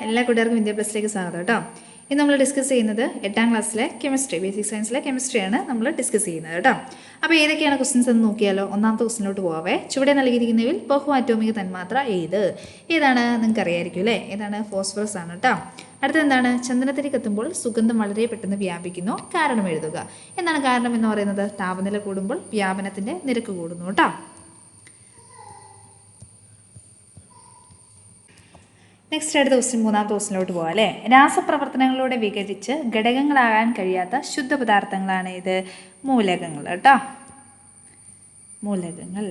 എല്ലാ കൂട്ടുകാർക്കും ഇന്ത്യ പ്ലസിലേക്ക് സ്വാഗതം കേട്ടോ. ഇന്ന് നമ്മൾ ഡിസ്കസ് ചെയ്യുന്നത് 8ാം ക്ലാസ്സിലെ കെമിസ്ട്രി, ബേസിക് സയൻസിലെ കെമിസ്ട്രിയാണ് നമ്മൾ ഡിസ്കസ് ചെയ്യുന്നത് കേട്ടോ. അപ്പോൾ ഏതൊക്കെയാണ് ക്വസ്റ്റ്യൻസ് എന്ന് നോക്കിയാലോ. ഒന്നാമത്തെ ക്വസ്റ്റിനോട്ട് പോവാവേ. ചുവടെ നൽകിയിരിക്കുന്നതിൽ ബഹു ആറ്റോമിക തന്മാത്ര ഏതാണ് നിങ്ങൾക്ക് അറിയായിരിക്കും അല്ലേ. ഏതാണ്? ഫോസ്ഫറസ് ആണ് കേട്ടോ. അടുത്തത് എന്താണ്? ചന്ദനത്തിരി കത്തുമ്പോൾ സുഗന്ധം വളരെ പെട്ടെന്ന് വ്യാപിക്കുന്നു. കാരണം എഴുതുക. എന്താണ് കാരണം എന്ന് പറയുന്നത്? താപനില കൂടുമ്പോൾ വ്യാപനത്തിൻ്റെ നിരക്ക് കൂടുന്നു കേട്ടോ. നെക്സ്റ്റ് അടുത്ത ക്വസ്റ്റ്യൻ, മൂന്നാമത്തെ ക്വസ്റ്റിനോട്ട് പോകാം അല്ലേ. രാസപ്രവർത്തനങ്ങളിലൂടെ വിഘടിച്ച് ഘടകങ്ങളാകാൻ കഴിയാത്ത ശുദ്ധപദാർത്ഥങ്ങളാണ് ഇത്? മൂലകങ്ങൾ കേട്ടോ. മൂലകങ്ങൾ.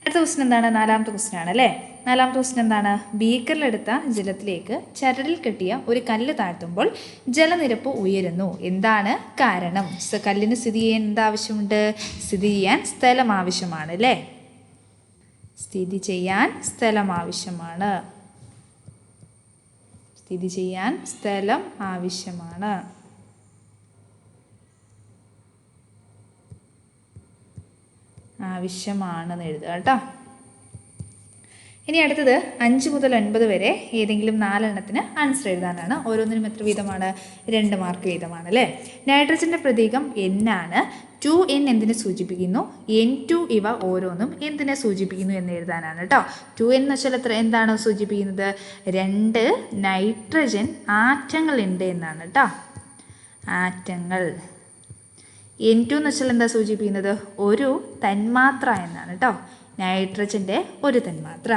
അടുത്ത ക്വസ്റ്റ്യൻ എന്താണ്? നാലാമത്തെ ക്വസ്റ്റ്യൻ ആണ് അല്ലേ. നാലാമത്തെ ക്വസ്റ്റ്യൻ എന്താണ്? ബീക്കറിലെടുത്ത ജലത്തിലേക്ക് ചരടിൽ കെട്ടിയ ഒരു കല്ല് താഴ്ത്തുമ്പോൾ ജലനിരപ്പ് ഉയരുന്നു. എന്താണ് കാരണം? കല്ലിന് സ്ഥിതി ചെയ്യാൻ എന്താവശ്യമുണ്ട്? സ്ഥിതി ചെയ്യാൻ സ്ഥലം ആവശ്യമാണ് അല്ലേ. സ്ഥിതി ചെയ്യാൻ സ്ഥലം ആവശ്യമാണ്. സ്ഥിതി ചെയ്യാൻ സ്ഥലം ആവശ്യമാണ്. ആവശ്യമാണെന്ന് എഴുതുക കേട്ടോ. ഇനി അടുത്തത് 5 മുതൽ 9 വരെ ഏതെങ്കിലും 4 എണ്ണത്തിന് ആൻസർ എഴുതാനാണ്. ഓരോന്നിനും എത്ര വീതമാണ്? 2 മാർക്ക് വീതമാണ് അല്ലേ. നൈട്രജൻ്റെ പ്രതീകം N ആണ്. 2N എന്തിനെ സൂചിപ്പിക്കുന്നു? N2 ഇവ ഓരോന്നും എന്തിനെ സൂചിപ്പിക്കുന്നു എന്ന് എഴുതാനാണ് കേട്ടോ. 2N എന്ന് വെച്ചാൽ എന്താണ് സൂചിപ്പിക്കുന്നത്? 2 നൈട്രജൻ ആറ്റങ്ങൾ ഉണ്ട് എന്നാണ് കേട്ടോ. ആറ്റങ്ങൾ. N2 എന്ന് വെച്ചാൽ എന്താ സൂചിപ്പിക്കുന്നത്? ഒരു തന്മാത്ര എന്നാണ് കേട്ടോ. നൈട്രജൻ്റെ ഒരു തന്മാത്ര.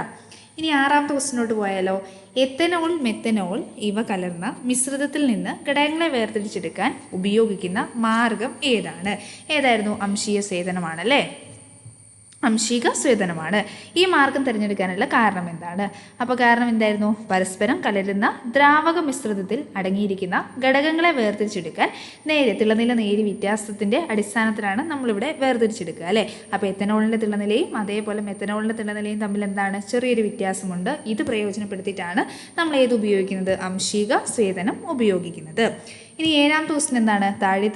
ഇനി 6ാമത്തെ ക്വസ്റ്റിനോട്ട് പോയാലോ. എത്തനോൾ, മെത്തനോൾ ഇവ കലർന്ന മിശ്രിതത്തിൽ നിന്ന് ഘടകങ്ങളെ വേർതിരിച്ചെടുക്കാൻ ഉപയോഗിക്കുന്ന മാർഗം ഏതാണ്? ഏതായിരുന്നു? അംശീയ സ്വേദനമാണല്ലേ. അംശിക സ്വേദനമാണ്. ഈ മാർഗം തിരഞ്ഞെടുക്കാനുള്ള കാരണം എന്താണ്? അപ്പോൾ കാരണം എന്തായിരുന്നു? പരസ്പരം കലരുന്ന ദ്രാവക മിശ്രിതത്തിൽ അടങ്ങിയിരിക്കുന്ന ഘടകങ്ങളെ വേർതിരിച്ചെടുക്കാൻ തിളനില നേരിയ വ്യത്യാസത്തിൻ്റെ അടിസ്ഥാനത്തിലാണ് നമ്മളിവിടെ വേർതിരിച്ചെടുക്കുക അല്ലേ. അപ്പോൾ എത്തനോളിൻ്റെ തിളനിലയും അതേപോലെ മെത്തനോളിൻ്റെ തിളനിലയും തമ്മിൽ എന്താണ്? ചെറിയൊരു വ്യത്യാസമുണ്ട്. ഇത് പ്രയോജനപ്പെടുത്തിയിട്ടാണ് നമ്മൾ ഏത് ഉപയോഗിക്കുന്നത്? അംശിക സ്വേദനം ഉപയോഗിക്കുന്നത്. ഇനി 7ാമത്തെ ക്വസ്റ്റ്യൻ എന്താണ്? താഴെ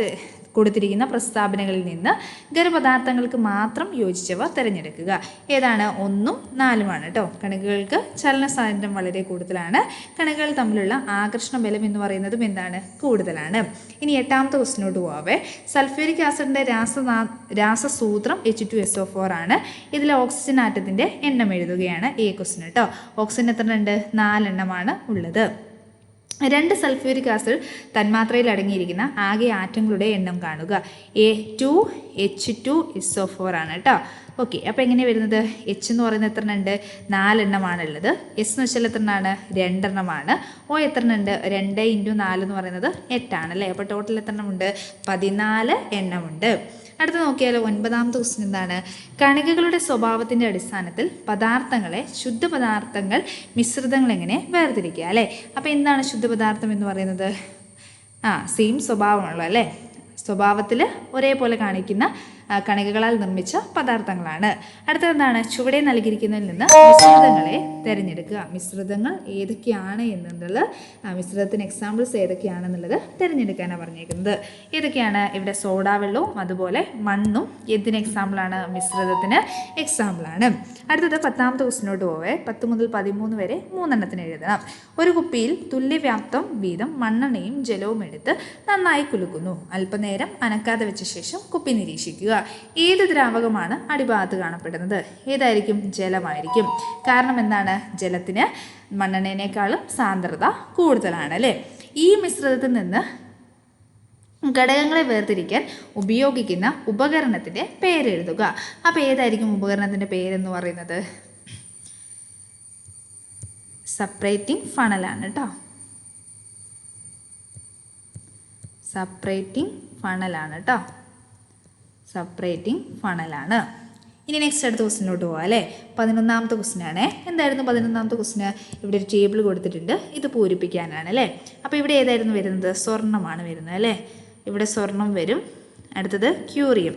കൊടുത്തിരിക്കുന്ന പ്രസ്താവനകളിൽ നിന്ന് ഖരപദാർത്ഥങ്ങൾക്ക് മാത്രം യോജിച്ചവ തിരഞ്ഞെടുക്കുക. ഏതാണ്? 1ഉം 4ഉമാണ് കേട്ടോ. കണികകൾക്ക് ചലന സ്വാതന്ത്ര്യം വളരെ കൂടുതലാണ്. കണികകൾ തമ്മിലുള്ള ആകർഷണ ബലം എന്ന് പറയുന്നതും എന്താണ്? കൂടുതലാണ്. ഇനി 8ാമത്തെ ക്വസ്റ്റിനോട്ട് പോവാവേ. സൾഫ്യൂരിക് ആസിഡിൻ്റെ രാസസൂത്രം H2SO4 ആണ്. ഇതിൽ ഓക്സിജൻ ആറ്റത്തിൻ്റെ എണ്ണം എഴുതുകയാണ്. ക്വസ്റ്റ്യൻ കേട്ടോ. ഓക്സിജൻ എത്ര ഉണ്ട്? 4 എണ്ണമാണ് ഉള്ളത്. 2 സൾഫ്യൂരിക് ആസിഡ് തന്മാത്രയിൽ അടങ്ങിയിരിക്കുന്ന ആകെ ആറ്റങ്ങളുടെ എണ്ണം കാണുക. A2H2SO4 ആണ് കേട്ടോ. ഓക്കെ, അപ്പോൾ എങ്ങനെയാണ് വരുന്നത്? H എന്ന് പറയുന്നത് എത്ര ഉണ്ട്? 4 എണ്ണമാണുള്ളത്. S എന്ന് വെച്ചാൽ എത്ര എണ്ണമാണ്? 2 എണ്ണമാണ്. O എത്ര ഉണ്ട്? 2 × 4 എന്ന് പറയുന്നത് 8 ആണല്ലേ. അപ്പോൾ ടോട്ടൽ എത്ര എണ്ണമുണ്ട്? 14 എണ്ണമുണ്ട്. അടുത്ത നോക്കിയാലോ. 9ാമത്തെ ക്വസ്റ്റ്യൻ എന്താണ്? കണികകളുടെ സ്വഭാവത്തിൻ്റെ അടിസ്ഥാനത്തിൽ പദാർത്ഥങ്ങളെ ശുദ്ധപദാർത്ഥങ്ങൾ, മിശ്രിതങ്ങൾ എങ്ങനെ വേർതിരിക്കുക അല്ലേ. അപ്പോൾ എന്താണ് ശുദ്ധപദാർത്ഥം എന്ന് പറയുന്നത്? സെയിം സ്വഭാവമുള്ള അല്ലേ. സ്വഭാവത്തിൽ ഒരേപോലെ കാണിക്കുന്ന കണികകളാൽ നിർമ്മിച്ച പദാർത്ഥങ്ങളാണ്. അടുത്തതെന്താണ്? ചുവടെ നൽകിയിരിക്കുന്നതിൽ നിന്ന് മിശ്രിതങ്ങളെ തിരഞ്ഞെടുക്കുക. മിശ്രിതങ്ങൾ ഏതൊക്കെയാണ് എന്നുള്ളത്, മിശ്രിതത്തിന് എക്സാമ്പിൾസ് ഏതൊക്കെയാണെന്നുള്ളത് തിരഞ്ഞെടുക്കാനാണ് പറഞ്ഞേക്കുന്നത്. ഏതൊക്കെയാണ്? ഇവിടെ സോഡാ വെള്ളവും അതുപോലെ മണ്ണും എന്തിന് എക്സാമ്പിളാണ്? മിശ്രിതത്തിന് എക്സാമ്പിളാണ്. അടുത്തത് 10ാമത്തെ ക്വസ്റ്റിനോട്ട് പോവേ. 10 മുതൽ 13 വരെ 3 എണ്ണത്തിന് എഴുതണം. ഒരു കുപ്പിയിൽ തുല്യവ്യാപ്തം വീതം മണ്ണെണ്ണയും ജലവും എടുത്ത് നന്നായി കുലുക്കുന്നു. അല്പനേരം അനക്കാതെ വെച്ച ശേഷം കുപ്പി നിരീക്ഷിക്കുക. ഏത് ദ്രാവകമാണ് അടിഭാഗത്ത് കാണപ്പെടുന്നത്? ഏതായിരിക്കും? ജലമായിരിക്കും. കാരണം എന്താണ്? ജലത്തിന് മണ്ണെണ്ണയേക്കാളും സാന്ദ്രത കൂടുതലാണ് അല്ലേ. ഈ മിശ്രിതത്തിൽ നിന്ന് ഘടകങ്ങളെ വേർതിരിക്കാൻ ഉപയോഗിക്കുന്ന ഉപകരണത്തിൻ്റെ പേരെഴുതുക. അപ്പോൾ ഏതായിരിക്കും ഉപകരണത്തിൻ്റെ പേരെന്ന് പറയുന്നത്? സെപ്പറേറ്റിംഗ് ഫണലാണ് കേട്ടോ. സെപ്പറേറ്റിംഗ് ഫണലാണ് കേട്ടോ. സെപ്പറേറ്റിംഗ് ഫണലാണ്. ഇനി നെക്സ്റ്റ് അടുത്ത ക്വസ്റ്റിനോട്ട് പോകാം അല്ലേ. 11ാമത്തെ ക്വസ്റ്റിനാണ്. എന്തായിരുന്നു 11ാമത്തെ ക്വസ്റ്റിന്? ഇവിടെ ഒരു ടേബിൾ കൊടുത്തിട്ടുണ്ട്. ഇത് പൂരിപ്പിക്കാനാണ് അല്ലേ. അപ്പോൾ ഇവിടെ ഏതായിരുന്നു വരുന്നത്? സ്വർണ്ണമാണ് വരുന്നത് അല്ലേ. ഇവിടെ സ്വർണം വരും. അടുത്തത് ക്യൂറിയം.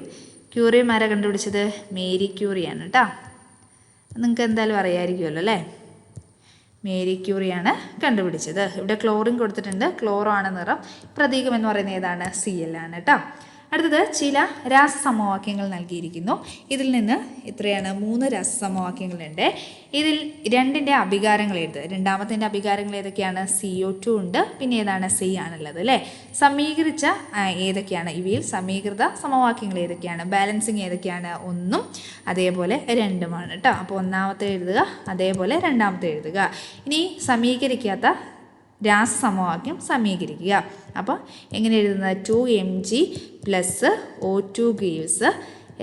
ക്യൂറിയം ആരാ കണ്ടുപിടിച്ചത്? മേരി ക്യൂറിയാണ് കേട്ടോ. നിങ്ങൾക്ക് എന്തായാലും അറിയാമായിരിക്കുമല്ലോ അല്ലേ. മേരി ക്യൂറിയാണ് കണ്ടുപിടിച്ചത്. ഇവിടെ ക്ലോറിൻ കൊടുത്തിട്ടുണ്ട്. ക്ലോറോ ആണ് നിറം. പ്രതീകം എന്ന് പറയുന്നത് ഏതാണ്? Cl ആണ് കേട്ടോ. അടുത്തത് ചില രാസസമവാക്യങ്ങൾ നൽകിയിരിക്കുന്നു. ഇതിൽ നിന്ന് എത്രയാണ്? 3 രാസസമവാക്യങ്ങളുണ്ട്. ഇതിൽ 2ൻ്റെ അഭികാരങ്ങൾ എഴുതുക. രണ്ടാമത്തിൻ്റെ അഭികാരങ്ങൾ ഏതൊക്കെയാണ്? CO2 ഉണ്ട്, പിന്നെ ഏതാണ്? C ആണുള്ളത് അല്ലേ. സമീകരിച്ച ഏതൊക്കെയാണ്? ഇവയിൽ സമീകൃത സമവാക്യങ്ങൾ ഏതൊക്കെയാണ്? ബാലൻസിങ് ഏതൊക്കെയാണ്? 1ഉം അതേപോലെ 2ഉമാണ് കേട്ടോ. അപ്പോൾ ഒന്നാമത്തെ എഴുതുക, അതേപോലെ രണ്ടാമത്തെ എഴുതുക. ഇനി സമീകരിക്കാത്ത രാസസമവാക്യം സമീകരിക്കുക. അപ്പോൾ എങ്ങനെ എഴുതുന്നത്? 2Mg + O2 ഗീവ്സ്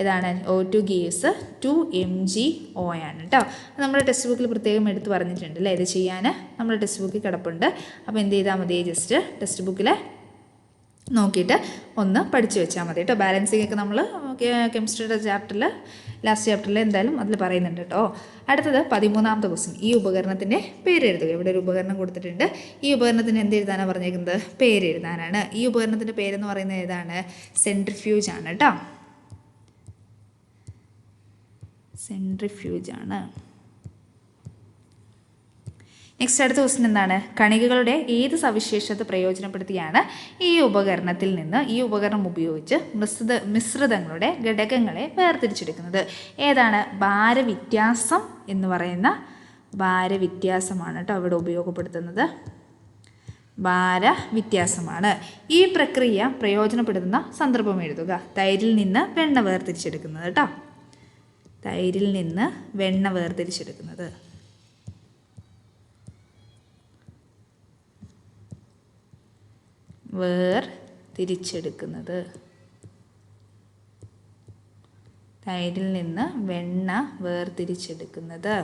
ഏതാണ്? O2 ഗീവ്സ് 2MgO ആണ് കേട്ടോ. നമ്മുടെ ടെക്സ്റ്റ് ബുക്കിൽ പ്രത്യേകം എടുത്ത് പറഞ്ഞിട്ടുണ്ട് അല്ലേ. ഇത് ചെയ്യാൻ നമ്മുടെ ടെക്സ്റ്റ് ബുക്കിൽ കിടപ്പുണ്ട്. അപ്പോൾ എന്ത് ചെയ്താൽ മതി? ജസ്റ്റ് ടെക്സ്റ്റ് ബുക്കിൽ നോക്കിയിട്ട് ഒന്ന് പഠിച്ചു വെച്ചാൽ മതി കേട്ടോ. ബാലൻസിങ് ഒക്കെ നമ്മൾ കെമിസ്ട്രിയുടെ ചാപ്റ്ററിൽ, ലാസ്റ്റ് ചാപ്റ്ററിൽ എന്തായാലും അതിൽ പറയുന്നുണ്ട് കേട്ടോ. അടുത്തത് 13ാമത്തെ ക്വസ്റ്റ്യൻ. ഈ ഉപകരണത്തിൻ്റെ പേര് എഴുതുക. ഇവിടെ ഒരു ഉപകരണം കൊടുത്തിട്ടുണ്ട്. ഈ ഉപകരണത്തിന് എന്ത് എഴുതാനാണ് പറഞ്ഞേക്കുന്നത്? പേര് എഴുതാനാണ്. ഈ ഉപകരണത്തിൻ്റെ പേരെന്ന് പറയുന്നത് ഏതാണ്? സെൻട്രിഫ്യൂജ് ആണ് കേട്ടോ. സെൻട്രിഫ്യൂജ് ആണ്. നെക്സ്റ്റ് അടുത്ത ക്വസ്റ്റ്യൻ എന്താണ്? കണികകളുടെ ഏത് സവിശേഷത പ്രയോജനപ്പെടുത്തിയാണ് ഈ ഉപകരണം ഉപയോഗിച്ച് മിശ്രിതങ്ങളുടെ ഘടകങ്ങളെ വേർതിരിച്ചെടുക്കുന്നത്? ഏതാണ്? ഭാരവ്യത്യാസം എന്ന് പറയുന്ന ഭാരവ്യത്യാസമാണ് കേട്ടോ ഇവിടെ ഉപയോഗപ്പെടുത്തുന്നത്. ഭാരവ്യത്യാസമാണ്. ഈ പ്രക്രിയ പ്രയോജനപ്പെടുത്തുന്ന സന്ദർഭം എഴുതുക. തൈരിൽ നിന്ന് വെണ്ണ വേർതിരിച്ചെടുക്കുന്നത് കേട്ടോ. തൈരിൽ നിന്ന് വെണ്ണ വേർതിരിച്ചെടുക്കുന്നത്. തൈരിൽ നിന്ന് വെണ്ണ വേർതിരിച്ചെടുക്കുന്നത്.